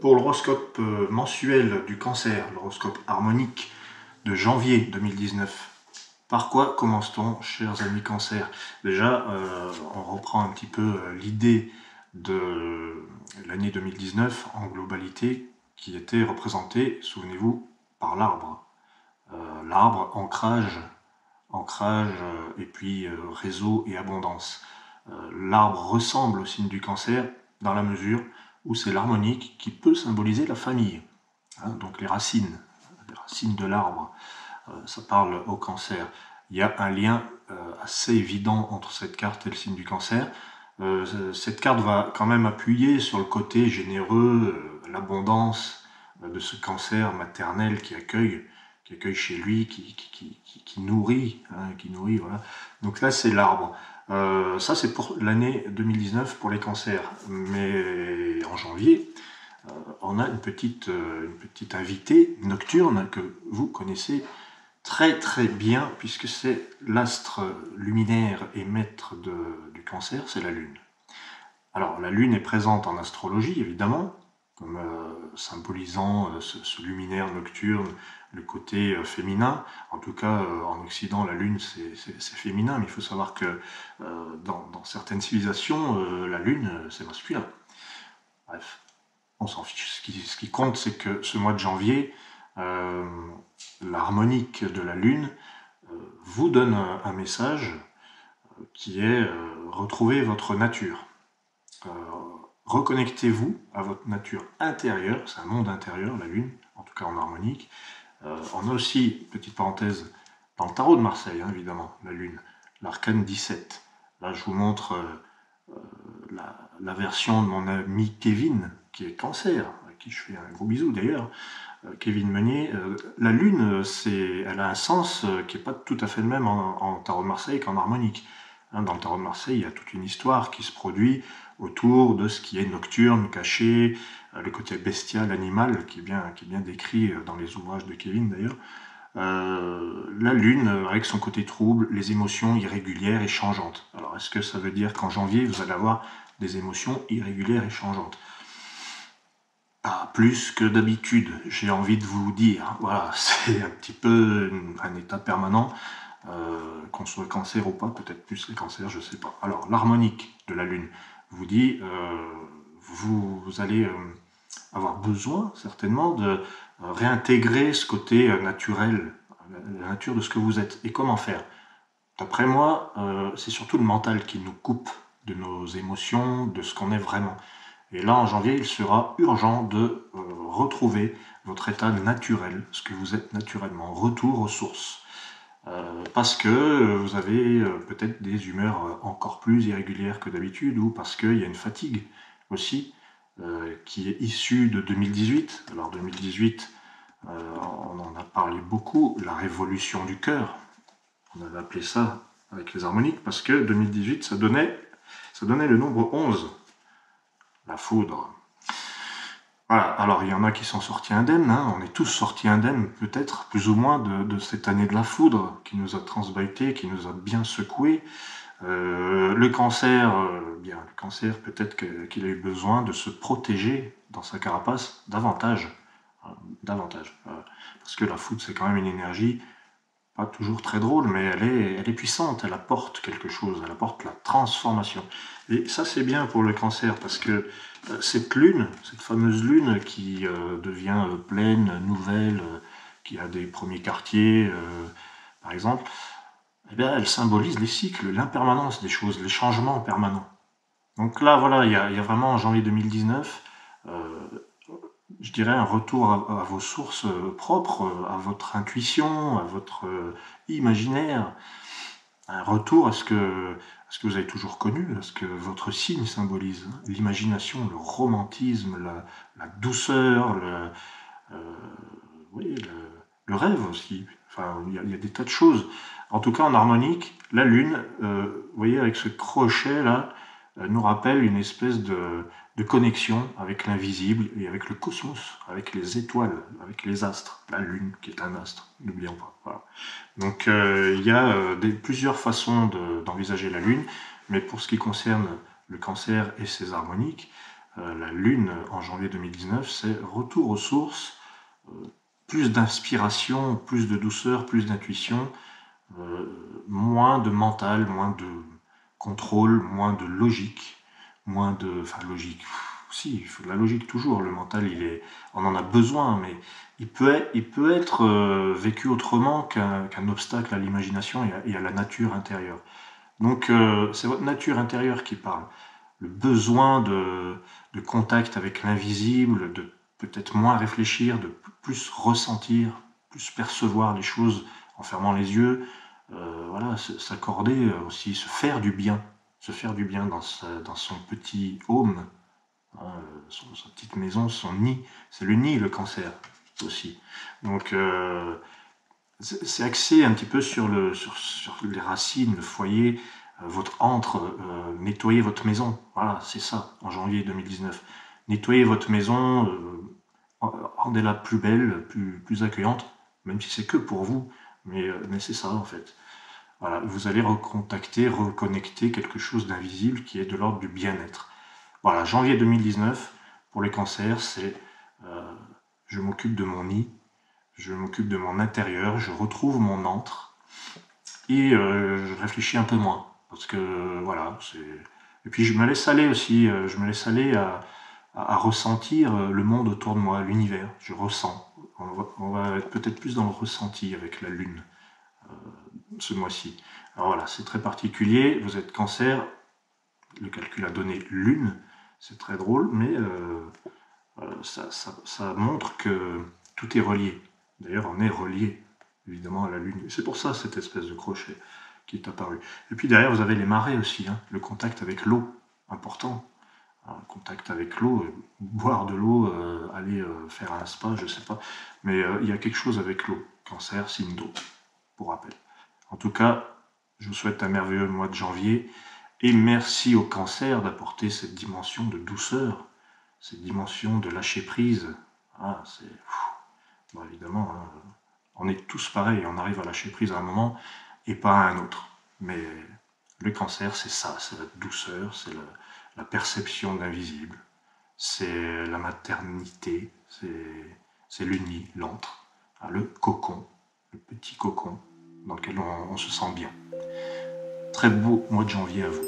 Pour l'horoscope mensuel du Cancer, l'horoscope harmonique de janvier 2019, par quoi commence-t-on, chers amis Cancer? Déjà, on reprend un petit peu l'idée de l'année 2019 en globalité, qui était représentée, souvenez-vous, par l'arbre. L'arbre, ancrage et puis réseau et abondance. L'arbre ressemble au signe du Cancer dans la mesure où c'est l'harmonique qui peut symboliser la famille. Donc les racines de l'arbre, ça parle au Cancer. Il y a un lien assez évident entre cette carte et le signe du Cancer. Cette carte va quand même appuyer sur le côté généreux, l'abondance de ce Cancer maternel qui accueille chez lui, qui nourrit, voilà. Donc là, c'est l'arbre. Ça, c'est pour l'année 2019 pour les cancers. Mais en janvier, on a une petite invitée nocturne que vous connaissez très très bien, puisque c'est l'astre luminaire et maître du Cancer, c'est la Lune. Alors, la Lune est présente en astrologie, évidemment, comme symbolisant ce luminaire nocturne, le côté féminin. En tout cas, en Occident, la Lune, c'est féminin, mais il faut savoir que dans certaines civilisations, la Lune, c'est masculin. Bref, on s'en fiche. Ce qui compte, c'est que ce mois de janvier, l'harmonique de la Lune vous donne un message qui est retrouver votre nature. Reconnectez-vous à votre nature intérieure, c'est un monde intérieur, la Lune, en tout cas en harmonique. On a aussi, petite parenthèse, dans le tarot de Marseille, évidemment, la Lune, l'arcane 17. Là, je vous montre la version de mon ami Kevin, qui est Cancer, à qui je fais un gros bisou d'ailleurs, Kevin Meunier. La Lune, elle a un sens qui n'est pas tout à fait le même en tarot de Marseille qu'en harmonique. Dans le tarot de Marseille, il y a toute une histoire qui se produit autour de ce qui est nocturne, caché, le côté bestial, animal, qui est bien décrit dans les ouvrages de Kevin d'ailleurs. La Lune, avec son côté trouble, les émotions irrégulières et changeantes. Alors, est-ce que ça veut dire qu'en janvier, vous allez avoir des émotions irrégulières et changeantes? Pas plus que d'habitude, j'ai envie de vous dire. Voilà, c'est un petit peu un état permanent. Qu'on soit Cancer ou pas, peut-être plus les cancers, je sais pas. Alors, l'harmonique de la Lune vous dit, vous allez avoir besoin certainement de réintégrer ce côté naturel, la nature de ce que vous êtes. Et comment faire? D'après moi, c'est surtout le mental qui nous coupe de nos émotions, de ce qu'on est vraiment. Et là, en janvier, il sera urgent de retrouver votre état naturel, ce que vous êtes naturellement, retour aux sources. Parce que vous avez peut-être des humeurs encore plus irrégulières que d'habitude, ou parce qu'il y a une fatigue aussi qui est issue de 2018. Alors 2018, on en a parlé beaucoup, la révolution du cœur, on avait appelé ça avec les harmoniques, parce que 2018, ça donnait le nombre 11, la foudre. Voilà, alors il y en a qui sont sortis indemnes, on est tous sortis indemnes, peut-être, plus ou moins, de cette année de la foudre, qui nous a transbyté, qui nous a bien secoué. Le Cancer, le Cancer, peut-être qu'il a eu besoin de se protéger dans sa carapace davantage. Parce que la foudre, c'est quand même une énergie pas toujours très drôle, mais elle est puissante, elle apporte quelque chose, elle apporte la transformation. Et ça, c'est bien pour le Cancer, parce que cette lune, cette fameuse lune qui devient pleine, nouvelle, qui a des premiers quartiers, par exemple, eh bien, elle symbolise les cycles, l'impermanence des choses, les changements permanents. Donc là, voilà, il y a vraiment en janvier 2019, je dirais un retour à vos sources propres, à votre intuition, à votre imaginaire, un retour à ce que vous avez toujours connu, à ce que votre signe symbolise, l'imagination, le romantisme, la douceur, le rêve aussi. Enfin, il y a des tas de choses. En tout cas, en harmonique, la Lune, vous voyez, avec ce crochet là, nous rappelle une espèce de connexion avec l'invisible et avec le cosmos, avec les étoiles, avec les astres. La Lune qui est un astre, n'oublions pas. Voilà. Donc il y a plusieurs façons d'envisager la Lune, mais pour ce qui concerne le Cancer et ses harmoniques, la Lune en janvier 2019, c'est retour aux sources, plus d'inspiration, plus de douceur, plus d'intuition, moins de mental, moins de contrôle, moins de logique, moins de... Enfin, logique, si, il faut de la logique toujours, le mental, on en a besoin, mais il peut être vécu autrement qu'un obstacle à l'imagination et à la nature intérieure. Donc c'est votre nature intérieure qui parle. Le besoin de contact avec l'invisible, de peut-être moins réfléchir, de plus ressentir, plus percevoir les choses en fermant les yeux. Voilà, s'accorder aussi, se faire du bien dans son petit home, hein, sa petite maison, son nid. C'est le nid, le cancer aussi. Donc c'est axé un petit peu sur les racines, le foyer, votre antre, nettoyer votre maison. Voilà, c'est ça, en janvier 2019. Nettoyez votre maison, rendez-la plus belle, plus accueillante, même si c'est que pour vous, mais c'est ça en fait. Voilà, vous allez reconnecter quelque chose d'invisible qui est de l'ordre du bien-être. Voilà, janvier 2019, pour les cancers, c'est je m'occupe de mon nid, je m'occupe de mon intérieur, je retrouve mon antre et je réfléchis un peu moins. Parce que voilà, c'est. Et puis je me laisse aller aussi, je me laisse aller à ressentir le monde autour de moi, l'univers. Je ressens. On va être peut-être plus dans le ressenti avec la Lune ce mois-ci. Alors voilà, c'est très particulier. Vous êtes cancer, le calcul a donné Lune, c'est très drôle, mais ça montre que tout est relié. D'ailleurs, on est relié, évidemment, à la Lune. C'est pour ça, cette espèce de crochet qui est apparu. Et puis derrière, vous avez les marées aussi, hein, le contact avec l'eau, important. Alors, le contact avec l'eau, boire de l'eau, aller faire un spa, je sais pas. Mais il y a quelque chose avec l'eau. Cancer, signe d'eau, pour rappel. En tout cas, je vous souhaite un merveilleux mois de janvier. Et merci au cancer d'apporter cette dimension de douceur, cette dimension de lâcher prise. Ah, c'est... Bon, évidemment, hein, on est tous pareils, on arrive à lâcher prise à un moment et pas à un autre. Mais le cancer, c'est ça, c'est la douceur, c'est la perception de l'invisible, c'est la maternité, c'est le nid, l'antre, hein, le cocon, le petit cocon dans lequel on se sent bien. Très beau mois de janvier à vous.